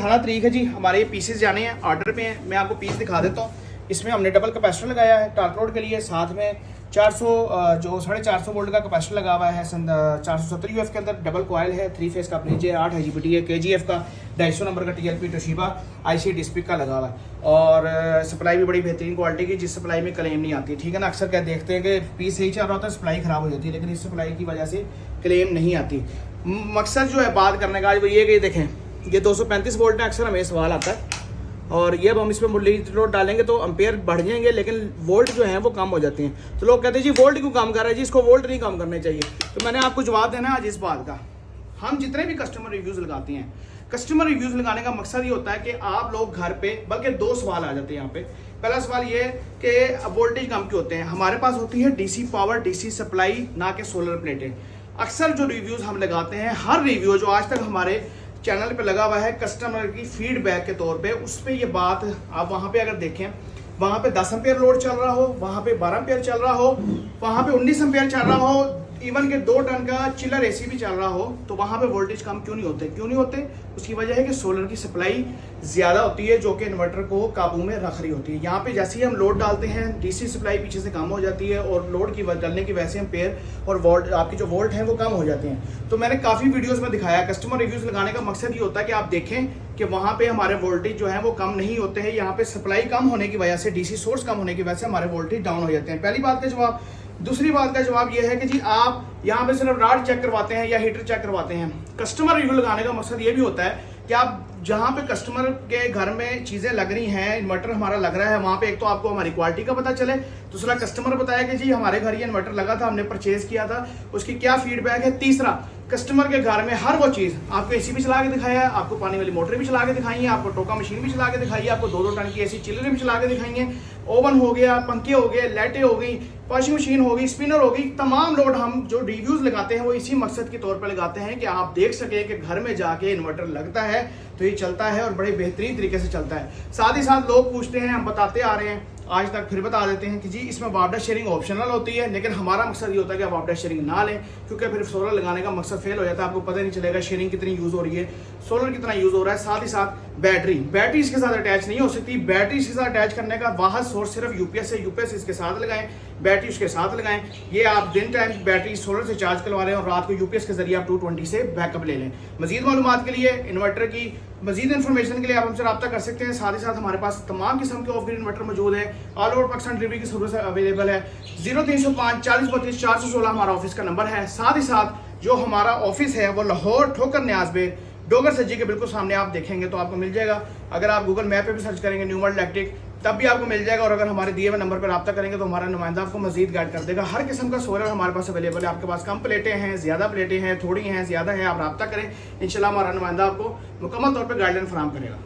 खाना तरीक है जी, हमारे ये पीसेस जाने हैं, ऑर्डर पे हैं। मैं आपको पीस दिखा देता हूँ। इसमें हमने डबल कैपेसिटर लगाया है टार्क लोड के लिए, साथ में 400 जो 450 वोल्ट का कैपेसिटर लगा हुआ है 470 यूएफ के अंदर, डबल कॉयल है, 3 फेस का अपनी जे 8 IGBT है, KGF का 250 नंबर का TLP तोशिबा IC डिस्पिक का लगा हुआ है। और सप्लाई भी बड़ी बेहतरीन क्वालिटी की, जिस सप्लाई में क्लेम नहीं आती, ठीक है ना। अक्सर क्या देखते हैं कि पीस सही चल रहा होता है, सप्लाई खराब हो जाती है, लेकिन इस सप्लाई की वजह से क्लेम नहीं आती। मकसद जो है बात करने का आज वो ये कि देखें, ये 235 वोल्ट है, अक्सर हमें सवाल आता है। और ये अब हम इसमें लीड लोड डालेंगे तो एम्पेयर बढ़ जाएंगे, लेकिन वोल्ट जो है वो कम हो जाते हैं। तो लोग कहते हैं जी वोल्ट क्यों कम कर रहा है जी, इसको वोल्ट नहीं कम करने चाहिए। तो मैंने आपको जवाब देना है आज इस बात का। हम जितने भी कस्टमर रिव्यूज़ लगाते हैं, कस्टमर रिव्यूज़ लगाने का मकसद ये होता है कि आप लोग घर पे, बल्कि 2 सवाल आ जाते हैं यहाँ पे। पहला सवाल ये कि वोल्टेज कम क्यों होते हैं। हमारे पास होती है DC पावर, DC सप्लाई, ना कि सोलर प्लेटें। अक्सर जो रिव्यूज़ हम लगाते हैं, हर रिव्यू जो आज तक हमारे चैनल पे लगा हुआ है कस्टमर की फीडबैक के तौर पे, उस पे ये बात आप वहाँ पे अगर देखें, वहाँ पे 10 एम्पेयर लोड चल रहा हो, वहाँ पे 12 एम्पेयर चल रहा हो, वहाँ पे 19 एम्पेयर चल रहा हो, इवन के 2 टन का चिलर AC भी चल रहा हो, तो वहाँ पे वोल्टेज कम क्यों नहीं होते? उसकी वजह है कि सोलर की सप्लाई ज़्यादा होती है, जो कि इन्वर्टर को काबू में रख रही होती है। यहाँ पे जैसे ही हम लोड डालते हैं, DC सप्लाई पीछे से कम हो जाती है, और लोड की डालने की वजह से एम्पेयर और वोल्ट, आपकी जो वोल्ट हैं वो कम हो जाते हैं। तो मैंने काफ़ी वीडियोज़ में दिखाया, कस्टमर रिव्यूज़ लगाने का मकसद ये होता है कि आप देखें कि वहाँ पे हमारे वोल्टेज जो है वो कम नहीं होते हैं। यहाँ पे सप्लाई कम होने की वजह से, DC सोर्स कम होने की वजह से हमारे वोल्टेज डाउन हो जाते हैं। पहली बात का जवाब। दूसरी बात का जवाब यह है कि जी आप यहाँ पे सिर्फ राड चेक करवाते हैं या हीटर चेक करवाते हैं। कस्टमर रिव्यू लगाने का मकसद ये भी होता है कि आप जहाँ पे कस्टमर के घर में चीज़ें लग रही हैं, इन्वर्टर हमारा लग रहा है, वहाँ पे एक तो आपको हमारी क्वालिटी का पता चले, दूसरा कस्टमर बताया कि जी हमारे घर ये इन्वर्टर लगा था, हमने परचेज किया था, उसकी क्या फीडबैक है। तीसरा, कस्टमर के घर में हर वो चीज़, आपको AC भी चला के दिखाया है, आपको पानी वाली मोटर भी चला के दिखाई है, आपको टोका मशीन भी चला के दिखाई है, आपको 2-2 टन की AC चिल्लरें भी चला के दिखाई हैं, ओवन हो गया, पंखे हो गए, लाइटें हो गई, वॉशिंग मशीन हो गई, स्पिनर हो गई। तमाम लोड हम जो रिव्यूज़ लगाते हैं वो इसी मकसद के तौर पर लगाते हैं कि आप देख सकें कि घर में जाके इन्वर्टर लगता है तो ये चलता है और बड़े बेहतरीन तरीके से चलता है। साथ ही साथ लोग पूछते हैं, हम बताते आ रहे हैं आज तक, फिर बता देते हैं कि जी इसमें वापडा शेयरिंग ऑप्शनल होती है, लेकिन हमारा मकसद ये होता है कि आप वापडा शेयरिंग ना लें, क्योंकि फिर सोलर लगाने का मकसद फेल हो जाता है। आपको पता नहीं चलेगा शेयरिंग कितनी यूज़ हो रही है, सोलर कितना यूज़ हो रहा है। साथ ही साथ बैटरी इसके साथ अटैच नहीं हो सकती। बैटरी इसके साथ अटैच करने का वाहद सोर्स सिर्फ UPS है। UPS इसके साथ लगाएं, बैटरी उसके साथ लगाएं। ये आप दिन टाइम बैटरी सोलर से चार्ज करवा रहे हैं और रात को UPS के जरिए आप 220 से बैकअप ले लें। मजीद मालूमात के लिए, इन्वर्टर की मजीद इन्फॉर्मेशन के लिए आप हमसे रब्ता कर सकते हैं। साथ ही साथ हमारे पास तमाम किस्म के ऑफ ग्रिड इन्वर्टर मौजूद है। ऑल ओवर पाकिस्तान डिलीवरी की सर्विस अवेलेबल है। 0305 40 32 416 हमारा ऑफिस का नंबर है। साथ ही साथ जो हमारा ऑफिस है वो लाहौर ठोकर न्याज में डोगर सज्जी के बिल्कुल सामने आप देखेंगे तो आपको मिल जाएगा। अगर आप गूगल मैप पे भी सर्च करेंगे न्यू वर्ल्ड इलेक्ट्रिक, तब भी आपको मिल जाएगा। और अगर हमारे दिए हुए नंबर पर रब्ता करेंगे तो हमारा नुमाइंदा आपको मजीद गाइड कर देगा। हर किस्म का सोलर हमारे पास अवेलेबल है। आपके पास कम प्लेटें हैं, ज़्यादा प्लेटें हैं, थोड़ी हैं, ज़्यादा है, आप रब्ता करें, इंशाल्लाह हमारा नुमाइंदा आपको मुकम्मल तौर पर गाइडलाइन फराहम करेगा।